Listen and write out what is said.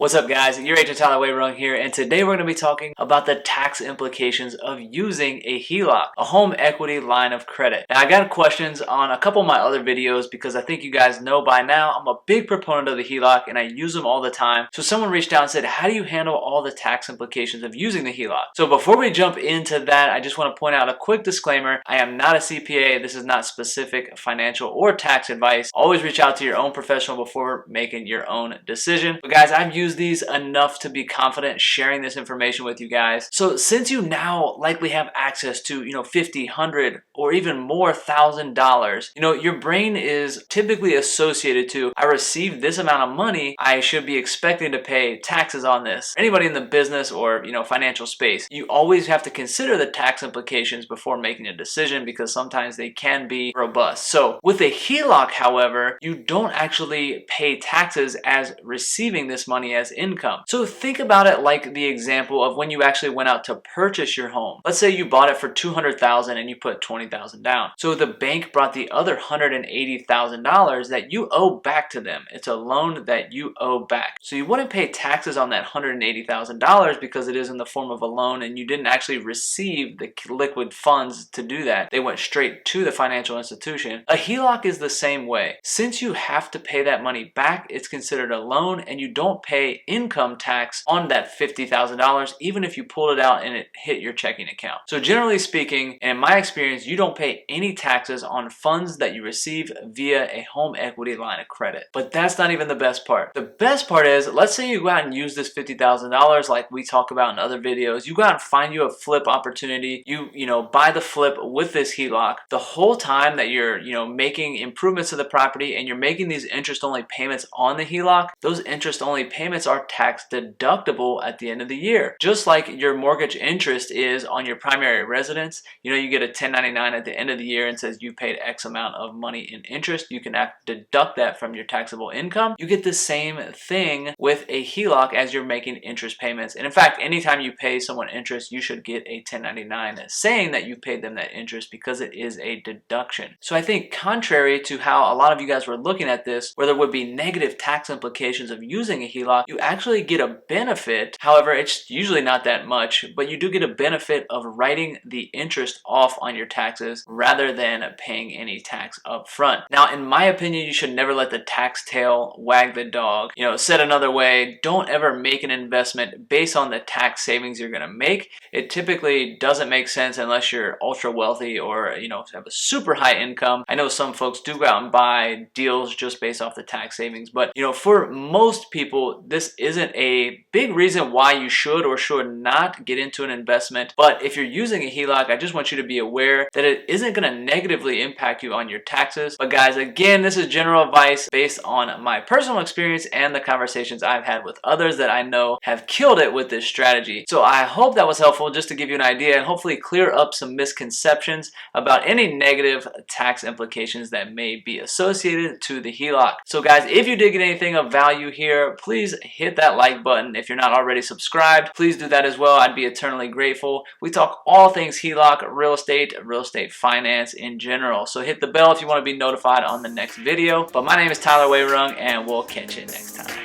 What's up, guys? Your agent Tyler Wehrung here, and today we're going to be talking about the tax implications of using a HELOC, a home equity line of credit. Now, I got questions on a couple of my other videos because I think you guys know by now I'm a big proponent of the HELOC and I use them all the time. So someone reached out and said, how do you handle all the tax implications of using the HELOC? So before we jump into that, I just want to point out a quick disclaimer. I am not a CPA. This is not specific financial or tax advice. Always reach out to your own professional before making your own decision. But guys, I've used these enough to be confident sharing this information with you guys. So since you now likely have access to, $50, $100, or even more $1,000, your brain is typically associated to, I received this amount of money, I should be expecting to pay taxes on this. Anybody in the business or, financial space, you always have to consider the tax implications before making a decision because sometimes they can be robust. So with a HELOC, however, you don't actually pay taxes as receiving this money as income. So think about it like the example of when you actually went out to purchase your home. Let's say you bought it for $200,000 and you put $20,000 down. So the bank brought the other $180,000 that you owe back to them. It's a loan that you owe back. So you wouldn't pay taxes on that $180,000 because it is in the form of a loan and you didn't actually receive the liquid funds to do that. They went straight to the financial institution. A HELOC is the same way. Since you have to pay that money back, it's considered a loan and you don't pay income tax on that $50,000 even if you pulled it out and it hit your checking account. So generally speaking, and in my experience, you don't pay any taxes on funds that you receive via a home equity line of credit. But that's not even the best part. The best part is, let's say you go out and use this $50,000 like we talk about in other videos. You go out and find you a flip opportunity. You buy the flip with this HELOC. The whole time that you're making improvements to the property and you're making these interest-only payments on the HELOC, those interest-only payments are tax deductible at the end of the year. Just like your mortgage interest is on your primary residence, you get a 1099 at the end of the year and says you paid X amount of money in interest. You can deduct that from your taxable income. You get the same thing with a HELOC as you're making interest payments. And in fact, anytime you pay someone interest, you should get a 1099 saying that you paid them that interest because it is a deduction. So I think contrary to how a lot of you guys were looking at this, where there would be negative tax implications of using a HELOC, you actually get a benefit. However, it's usually not that much, but you do get a benefit of writing the interest off on your taxes rather than paying any tax up front. Now, in my opinion, you should never let the tax tail wag the dog. Said another way, don't ever make an investment based on the tax savings you're gonna make. It typically doesn't make sense unless you're ultra wealthy or have a super high income. I know some folks do go out and buy deals just based off the tax savings, but for most people, this isn't a big reason why you should or should not get into an investment. But if you're using a HELOC, I just want you to be aware that it isn't going to negatively impact you on your taxes. But guys, again, this is general advice based on my personal experience and the conversations I've had with others that I know have killed it with this strategy. So I hope that was helpful just to give you an idea and hopefully clear up some misconceptions about any negative tax implications that may be associated to the HELOC. So guys, if you did get anything of value here, please hit that like button. If you're not already subscribed, please do that as well. I'd be eternally grateful. We talk all things HELOC, real estate finance in general. So hit the bell if you want to be notified on the next video. But my name is Tyler Wehrung and we'll catch you next time.